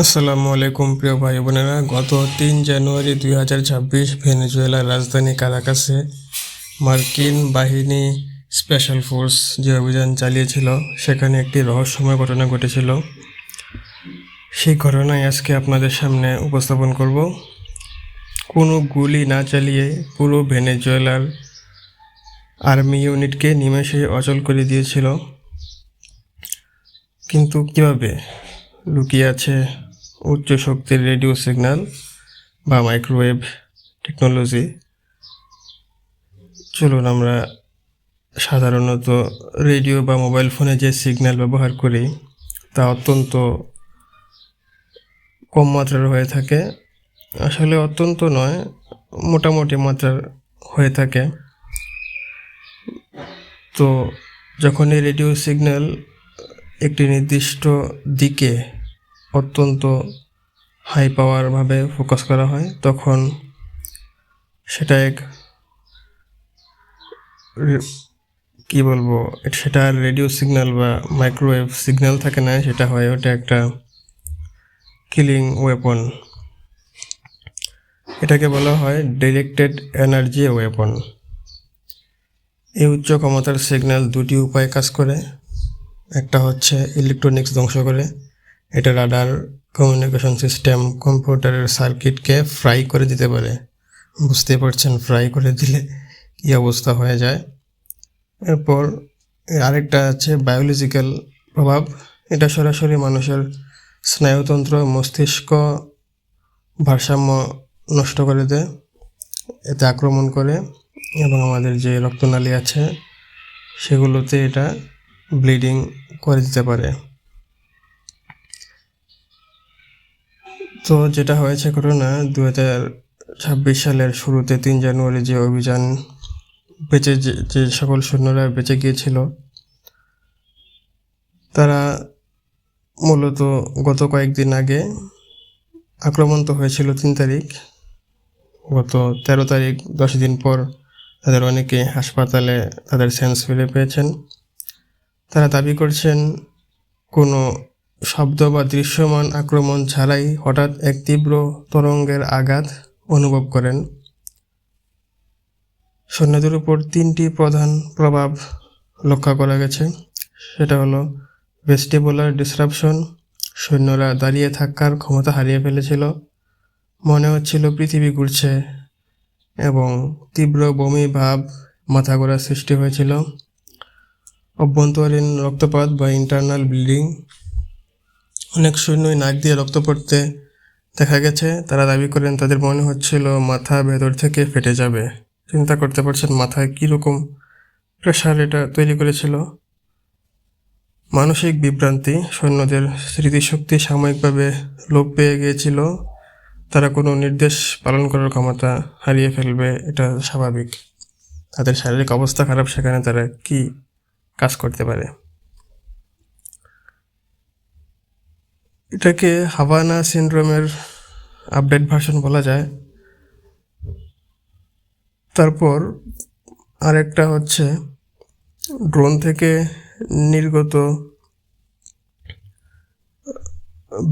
আসসালামু আলাইকুম প্রিয় ভাই বোনেরা। গত 3 জানুয়ারি 2026 ভেনেজুয়েলার রাজধানী কারাকাসে মার্কিন বাহিনী স্পেশাল ফোর্স যে অভিযান চালিয়েছিল সেখানে একটি রহস্যময় ঘটনা ঘটেছিল। সেই ঘটনাই আজকে আপনাদের সামনে উপস্থাপন করব। কোনো গুলি না চালিয়ে পুরো ভেনেজুয়েলার আর্মি ইউনিটকে নিমেষে অচল করে দিয়েছিল। কিন্তু কিভাবে? লুকিয়ে আছে উচ্চ শক্তির রেডিও সিগন্যাল বা মাইক্রোওয়েভ টেকনোলজি। চলুন আমরা সাধারণত রেডিও বা মোবাইল ফোনে যে সিগন্যাল ব্যবহার করি তা অত্যন্ত কম মাত্রার হয়ে থাকে। আসলে অত্যন্ত নয়, মোটামুটি মাত্রার হয়ে থাকে। তো যখন এই রেডিও সিগন্যাল একটি নির্দিষ্ট দিকে অত্যন্ত হাই পাওয়ারভাবে ফোকাস করা হয়, তখন সেটা সেটা রেডিও সিগন্যাল বা মাইক্রোওয়েভ সিগন্যাল থাকে না, সেটা হয় ওটা একটা কিলিং ওয়েপন। এটাকে বলা হয় ডিরেক্টেড এনার্জি ওয়েপন। এই উচ্চ ক্ষমতার সিগন্যাল দুটি উপায়ে কাজ করে। একটা হচ্ছে ইলেকট্রনিক্স ধ্বংস করে। এটা রাডার, কমিউনিকেশন সিস্টেম, কম্পিউটারের সার্কিটকে ফ্রাই করে দিতে পারে। বুঝতে পারছেন ফ্রাই করে দিলে কী অবস্থা হয়ে যায়। এরপর আরেকটা আছে বায়োলজিক্যাল প্রভাব। এটা সরাসরি মানুষের স্নায়ুতন্ত্র, মস্তিষ্ক ভারসাম্য নষ্ট করে দেয়, এতে আক্রমণ করে এবং আমাদের যে রক্তনালী আছে সেগুলোতে এটা ব্লিডিং করে দিতে পারে। তো যেটা হয়েছে ঘটনা 2026 সালের শুরুতে 3 জানুয়ারি যে অভিযান যে সকল সৈন্যরা বেঁচে গিয়েছিল তারা মূলত গত কয়েকদিন আগে আক্রমণ তো হয়েছিল 3 তারিখ, গত 13 তারিখ 10 দিন পর তাদের অনেকে হাসপাতালে তাদের সেন্স ফিরে পেয়েছেন। তারা দাবি করছেন কোনো শব্দ বা দৃশ্যমান আক্রমণ ছাড়াই হঠাৎ এক তীব্র তরঙ্গের আঘাত অনুভব করেন। সৈন্যদের উপর 3টি প্রধান প্রভাব লক্ষ্য করা গেছে। সেটা হলো ভেস্টিবুলার ডিসরাপশন। সৈন্যরা দাঁড়িয়ে থাকার ক্ষমতা হারিয়ে ফেলেছিল, মনে হচ্ছিল পৃথিবী ঘুরছে, এবং তীব্র বমি ভাব, মাথা ঘোরার সৃষ্টি হয়েছিল। অভ্যন্তরীণ রক্তপাত বা ইন্টারনাল ব্লিডিং। অনেক সৈন্যই নাক দিয়ে রক্ত পড়তে দেখা গেছে। তারা দাবি করেন তাদের মনে হচ্ছিল মাথা ভেতর থেকে ফেটে যাবে। চিন্তা করতে পারছেন মাথায় কীরকম প্রেশার এটা তৈরি করেছিল। মানসিক বিভ্রান্তি। সৈন্যদের স্মৃতিশক্তি সাময়িকভাবে লোপ পেয়ে গিয়েছিল। তারা কোনো নির্দেশ পালন করার ক্ষমতা হারিয়ে ফেলবে, এটা স্বাভাবিক। তাদের শারীরিক অবস্থা খারাপ, সেখানে তারা কি কাজ করতে পারে। এটাকে হাভানা সিনড্রোমের আপডেট ভার্সন বলা যায়। তারপর আরেকটা হচ্ছে ড্রোন থেকে নির্গত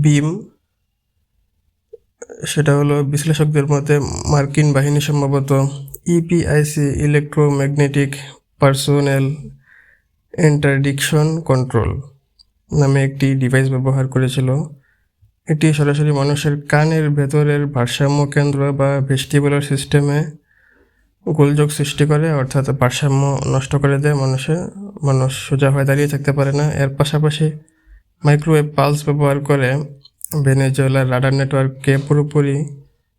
বিম। সেটা হলো বিশ্লেষকদের মতে মার্কিন বাহিনী সম্ভবত EPIC, electromagnetic personnel interdiction control নামে একটি ডিভাইস ব্যবহার করেছিল। এটি সরাসরি মানুষের কানের ভেতরের ভারসাম্য কেন্দ্র বা ভেস্টিবুলার সিস্টেমে গোলযোগ সৃষ্টি করে, অর্থাৎ ভারসাম্য নষ্ট করে দেয়। মানুষ সোজা হয়ে দাঁড়িয়ে থাকতে পারে না। এর পাশাপাশি মাইক্রোওয়েভ পালস ব্যবহার করে ভেনেজুয়েলার রাডার নেটওয়ার্ককে পুরোপুরি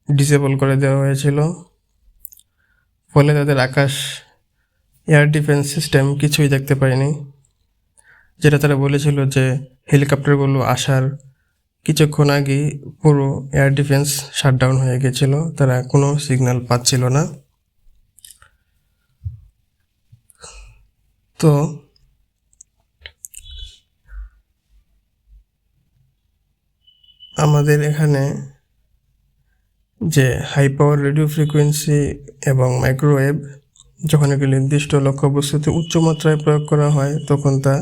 ডিসেবল করে দেওয়া হয়েছিল। ফলে তাদের আকাশ এয়ার ডিফেন্স সিস্টেম কিছুই দেখতে পায়নি। যেটা তারা বলেছিল যে হেলিকপ্টারগুলো আসার কিছুক্ষণ আগেই পুরো এয়ার ডিফেন্স শাটডাউন হয়ে গেছিল, তারা কোনো সিগন্যাল পাচ্ছিল না। তো আমাদের এখানে যে হাই পাওয়ার রেডিও ফ্রিকোয়েন্সি এবং মাইক্রোওয়েভ যখন একটি নির্দিষ্ট লক্ষ্যবস্তুতে উচ্চ মাত্রায় প্রয়োগ করা হয়, তখন তা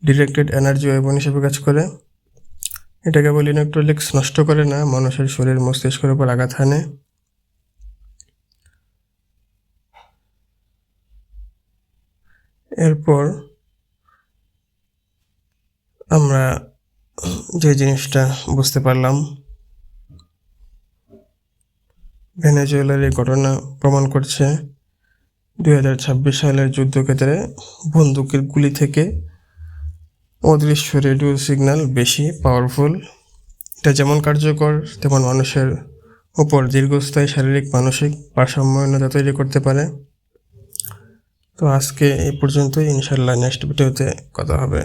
ডিরেক্টেড এনার্জি ওয়েপন হিসেবে কাজ করে। এটা কেবল ইলেকট্রোলাইটস নষ্ট করে না, মানুষের শরীর মস্তিষ্কের উপর আঘাত হানে। এরপর আমরা যে জিনিসটা বুঝতে পারলাম, ভেনেজুয়েলার এই ঘটনা প্রমাণ করছে 2026 সালের যুদ্ধক্ষেত্রে বন্দুকের গুলি থেকে অদৃশ্য রেডিও সিগন্যাল বেশি পাওয়ারফুল। এটা যেমন কার্যকর, তেমন মানুষের উপর দীর্ঘস্থায়ী শারীরিক মানসিক ভারসাম্যহীনতা তৈরি করতে পারে। তো আজকে এই পর্যন্তই, ইনশাল্লাহ নেক্সট ভিডিওতে কথা হবে।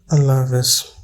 আল্লাহ হাফেজ।